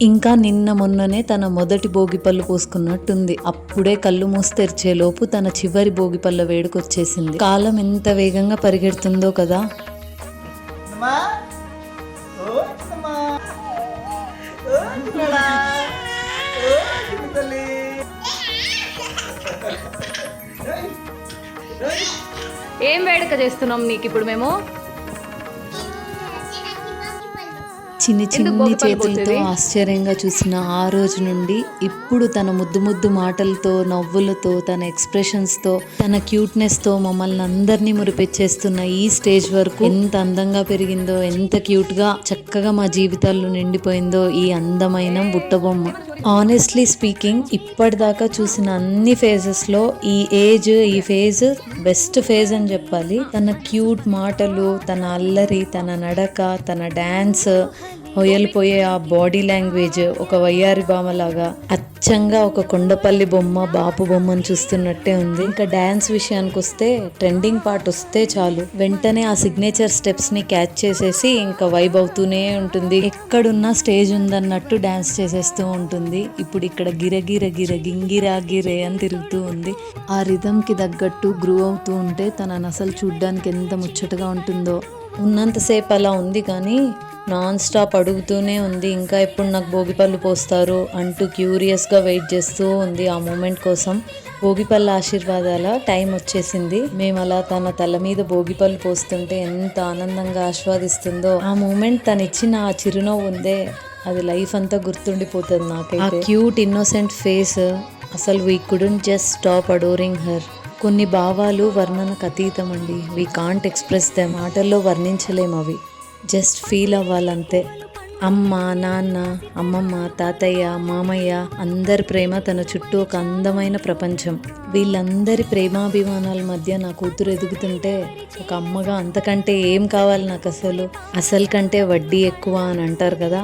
ఇంకా నిన్న మొన్ననే తన మొదటి భోగిపళ్ళు పోసుకున్నట్టుంది. అప్పుడే కళ్ళు మూసి తెరిచేలోపు తన చివరి భోగిపళ్ళ వేడుకొచ్చేసింది. కాలం ఎంత వేగంగా పరిగెడుతుందో కదా. ఏం వేడుక చేస్తున్నాం నీకు ఇప్పుడు మేము? చిన్ని చిన్ని చేతులతో ఆశ్చర్యంగా చూసిన ఆ రోజు నుండి ఇప్పుడు తన ముద్దు ముద్దు మాటలతో, నవ్వులతో, తన ఎక్స్ప్రెషన్స్తో, తన క్యూట్నెస్తో మమ్మల్ని అందరినీ మురిపెచ్చేస్తున్న ఈ స్టేజ్ వరకు ఎంత అందంగా పెరిగిందో, ఎంత క్యూట్గా చక్కగా మా జీవితాల్లో నిండిపోయిందో ఈ అందమైన బుట్టబొమ్మ. ఆనెస్ట్లీ స్పీకింగ్, ఇప్పటిదాకా చూసిన అన్ని ఫేజెస్లో ఈ ఫేజ్ బెస్ట్ ఫేజ్ అని చెప్పాలి. తన క్యూట్ మాటలు, తన అల్లరి, తన నడక, తన డాన్స్, హొయలిపోయే ఆ బాడీ లాంగ్వేజ్, ఒక వయ్యారి బామలాగా అచ్చంగా ఒక కొండపల్లి బొమ్మ, బాపు బొమ్మను చూస్తున్నట్టే ఉంది. ఇంకా డాన్స్ విషయానికి వస్తే ట్రెండింగ్ పార్ట్ వస్తే చాలు వెంటనే ఆ సిగ్నేచర్ స్టెప్స్ ని క్యాచ్ చేసేసి ఇంకా వైబ్ అవుతూనే ఉంటుంది. ఎక్కడున్నా స్టేజ్ ఉందన్నట్టు డాన్స్ చేసేస్తూ ఉంటుంది. ఇప్పుడు ఇక్కడ గిరగిర గిర గింగిరా గిరే అని తిరుగుతూ ఉంది. ఆ రిథమ్ కి తగ్గట్టు గ్రూ అవుతూ ఉంటే తనని అసలు చూడ్డానికి ఎంత ముచ్చటగా ఉంటుందో. ఉన్నంతసేపు అలా ఉంది కానీ నాన్ స్టాప్ అడుగుతూనే ఉంది, ఇంకా ఎప్పుడు నాకు భోగిపళ్ళు పోస్తారు అంటూ క్యూరియస్గా వెయిట్ చేస్తూ ఉంది ఆ మూమెంట్ కోసం. భోగిపళ్ళ ఆశీర్వాదాల టైం వచ్చేసింది. మేము అలా తన తల మీద భోగిపళ్ళు పోస్తుంటే ఎంత ఆనందంగా ఆస్వాదిస్తుందో. ఆ మూమెంట్ తను ఇచ్చిన ఆ చిరునవ్వు ఉందే, అది లైఫ్ అంతా గుర్తుండిపోతుంది నాకైతే. ఆ క్యూట్ ఇన్నోసెంట్ ఫేస్, అసలు we couldn't just stop adoring her. కొన్ని భావాలు వర్ణనకు అతీతం అండి. We can't express them. మాటల్లో వర్ణించలేము అవి, జస్ట్ ఫీల్ అవ్వాలంతే. అమ్మ, నాన్న, అమ్మమ్మ, తాతయ్య, మామయ్య అందరి ప్రేమ తన చుట్టూ ఒక అందమైన ప్రపంచం. వీళ్ళందరి ప్రేమాభిమానాల మధ్య నా కూతురు ఎదుగుతుంటే ఒక అమ్మగా అంతకంటే ఏం కావాలి నాకు? అసలు కంటే వడ్డీ ఎక్కువ అని అంటారు కదా,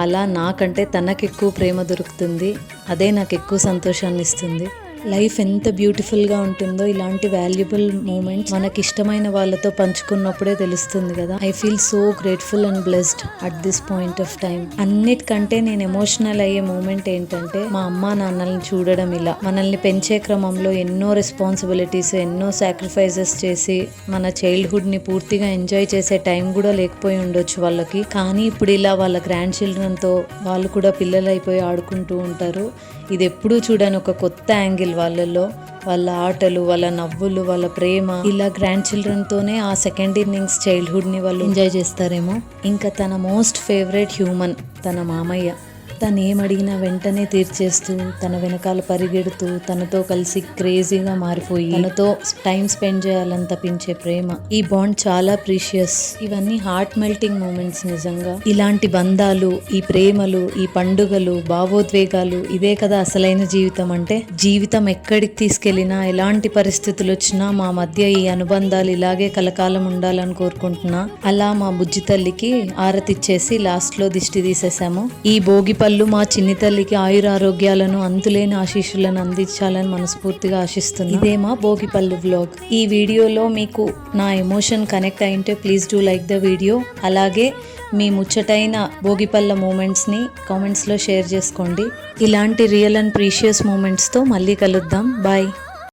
అలా నాకంటే తనకు ఎక్కువ ప్రేమ దొరుకుతుంది. అదే నాకు ఎక్కువ సంతోషాన్ని ఇస్తుంది. లైఫ్ ఎంత బ్యూటిఫుల్గా ఉంటుందో ఇలాంటి వాల్యుబుల్ మూమెంట్స్ మనకి ఇష్టమైన వాళ్ళతో పంచుకున్నప్పుడే తెలుస్తుంది కదా. I feel so grateful and blessed at this point of time. అన్నిటికంటే నేను ఎమోషనల్ అయ్యే మూమెంట్ ఏంటంటే మా అమ్మా నాన్నల్ని చూడడం. ఇలా మనల్ని పెంచే క్రమంలో ఎన్నో రెస్పాన్సిబిలిటీస్, ఎన్నో సాక్రిఫైసెస్ చేసి మన చైల్డ్హుడ్ని పూర్తిగా ఎంజాయ్ చేసే టైం కూడా లేకపోయి ఉండొచ్చు వాళ్ళకి. కానీ ఇప్పుడు ఇలా వాళ్ళ గ్రాండ్ చిల్డ్రన్తో వాళ్ళు కూడా పిల్లలు అయిపోయి ఆడుకుంటూ ఉంటారు. ఇది ఎప్పుడూ చూడని ఒక కొత్త యాంగిల్ వాళ్ళల్లో. వాళ్ళ ఆటలు, వాళ్ళ నవ్వులు, వాళ్ళ ప్రేమ, ఇలా గ్రాండ్ చిల్డ్రన్తోనే ఆ సెకండ్ ఇన్నింగ్స్ చైల్డ్హుడ్ని వాళ్ళు ఎంజాయ్ చేస్తారేమో. ఇంకా తన మోస్ట్ ఫేవరెట్ హ్యూమన్ తన మామయ్య. తను ఏమడిగినా వెంటనే తీర్చేస్తూ, తన వెనకాల పరిగెడుతూ, తనతో కలిసి క్రేజీగా మారిపోయి తనతో టైం స్పెండ్ చేయాలని తప్పించే ప్రేమ. ఈ బాండ్ చాలా ప్రీషియస్. ఇవన్నీ హార్ట్ మెల్టింగ్ మూమెంట్స్ నిజంగా. ఇలాంటి బంధాలు, ఈ ప్రేమలు, ఈ పండుగలు, భావోద్వేగాలు, ఇదే కదా అసలైన జీవితం అంటే. జీవితం ఎక్కడికి తీసుకెళ్లినా, ఎలాంటి పరిస్థితులు వచ్చినా మా మధ్య ఈ అనుబంధాలు ఇలాగే కలకాలం ఉండాలని కోరుకుంటున్నా. అలా మా బుజ్జి తల్లికి ఆరతిచ్చేసి లాస్ట్ లో దిష్టి తీసేసాము. ఈ భోగి పళ్ళు మా చిన్ని తల్లికి ఆయురారోగ్యాలను, అంతులేని ఆశీస్సులను అందించాలని మనస్ఫూర్తిగా ఆశిస్తున్నాను. ఇదే మా భోగిపళ్ళు వ్లాగ్. ఈ వీడియోలో మీకు నా ఎమోషన్ కనెక్ట్ అయింటే please do like the video. అలాగే మీ ముచ్చటైన భోగిపళ్ళ మూమెంట్స్ని కామెంట్స్లో షేర్ చేసుకోండి. ఇలాంటి రియల్ అండ్ ప్రీషియస్ మూమెంట్స్తో మళ్ళీ కలుద్దాం. బాయ్.